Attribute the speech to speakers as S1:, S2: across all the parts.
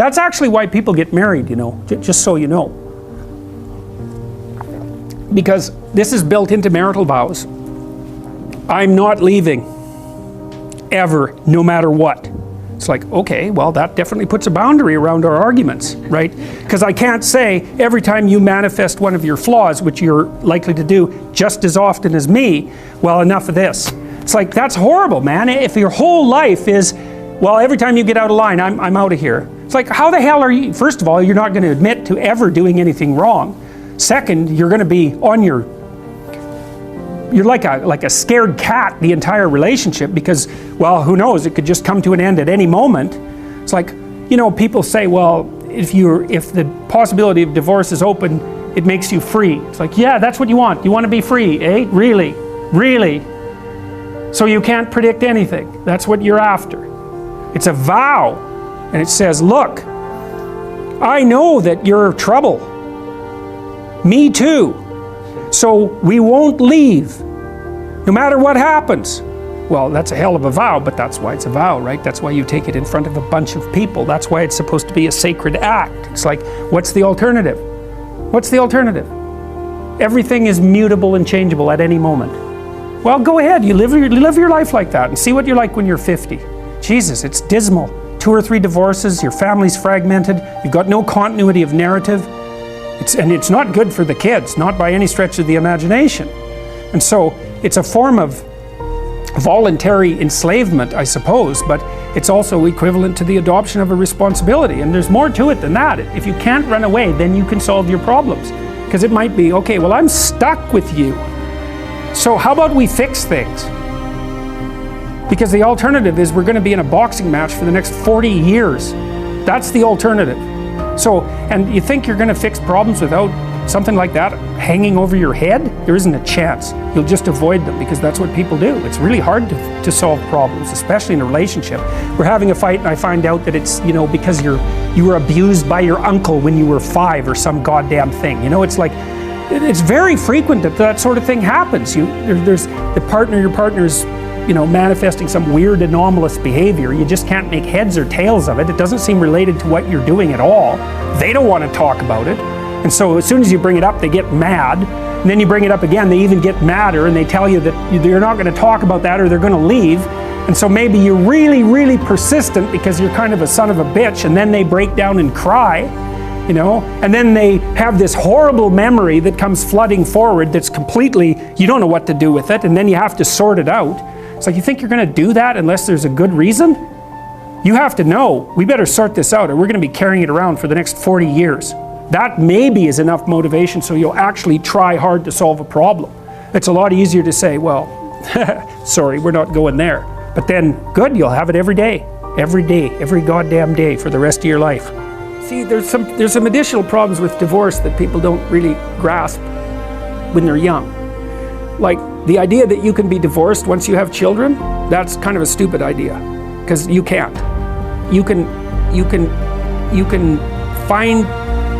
S1: That's actually why people get married, you know, just so you know. Because this is built into marital vows. I'm not leaving, ever, no matter what. It's like, okay, well, that definitely puts a boundary around our arguments, right? Because I can't say every time you manifest one of your flaws, which you're likely to do just as often as me, well, enough of this. It's like, that's horrible, man. If your whole life is, well, every time you get out of line, I'm out of here. It's like, how the hell are you? First of all, you're not going to admit to ever doing anything wrong. Second, you're going to be on your, you're like a scared cat the entire relationship because, well, who knows, it could just come to an end at any moment. It's like, you know, people say, well, if the possibility of divorce is open, it makes you free. It's like, yeah, that's what you want. You want to be free, eh? Really? Really? So you can't predict anything. That's what you're after. It's a vow. And it says, look, I know that you're trouble. Me too. So we won't leave, no matter what happens. Well, that's a hell of a vow, but that's why it's a vow, right? That's why you take it in front of a bunch of people. That's why it's supposed to be a sacred act. It's like, what's the alternative? What's the alternative? Everything is mutable and changeable at any moment. Well, go ahead, you live your life like that and see what you're like when you're 50. Jesus, it's dismal. 2 or 3 divorces, your family's fragmented, you've got no continuity of narrative. And it's not good for the kids, not by any stretch of the imagination. And so it's a form of voluntary enslavement, I suppose, but it's also equivalent to the adoption of a responsibility. And there's more to it than that. If you can't run away, then you can solve your problems. Because it might be, okay, well, I'm stuck with you. So how about we fix things? Because the alternative is we're going to be in a boxing match for the next 40 years. That's the alternative. So, and you think you're going to fix problems without something like that hanging over your head? There isn't a chance. You'll just avoid them because that's what people do. It's really hard to solve problems, especially in a relationship. We're having a fight and I find out that it's, you know, because you were abused by your uncle when you were 5 or some goddamn thing. You know, it's like, it's very frequent that that sort of thing happens. There's your partner's, you know, manifesting some weird anomalous behavior. You just can't make heads or tails of it. It doesn't seem related to what you're doing at all. They don't want to talk about it. And so as soon as you bring it up, they get mad. And then you bring it up again, they even get madder and they tell you that you're not going to talk about that or they're going to leave. And so maybe you're really, really persistent because you're kind of a son of a bitch, and then they break down and cry, you know, and then they have this horrible memory that comes flooding forward that's completely, you don't know what to do with it, and then you have to sort it out. It's like, you think you're going to do that unless there's a good reason? You have to know, we better sort this out or we're going to be carrying it around for the next 40 years. That maybe is enough motivation so you'll actually try hard to solve a problem. It's a lot easier to say, well, sorry, we're not going there. But then, good, you'll have it every day, every goddamn day for the rest of your life. See, there's some additional problems with divorce that people don't really grasp when they're young. Like, the idea that you can be divorced once you have children, that's kind of a stupid idea, because you can't. You can find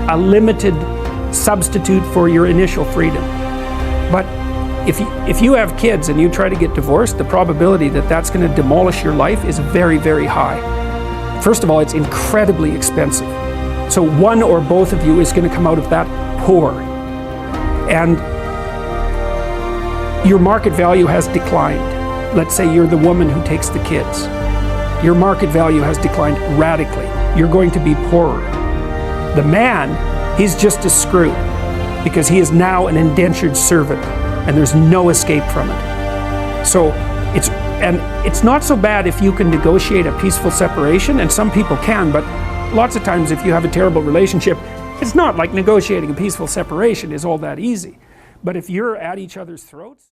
S1: a limited substitute for your initial freedom. But if you have kids and you try to get divorced, the probability that that's going to demolish your life is very, very high. First of all, it's incredibly expensive. So one or both of you is going to come out of that poor. And your market value has declined. Let's say you're the woman who takes the kids. Your market value has declined radically. You're going to be poorer. The man, he's just a screw because he is now an indentured servant and there's no escape from it. So it's not so bad if you can negotiate a peaceful separation, and some people can, but lots of times if you have a terrible relationship, it's not like negotiating a peaceful separation is all that easy. But if you're at each other's throats,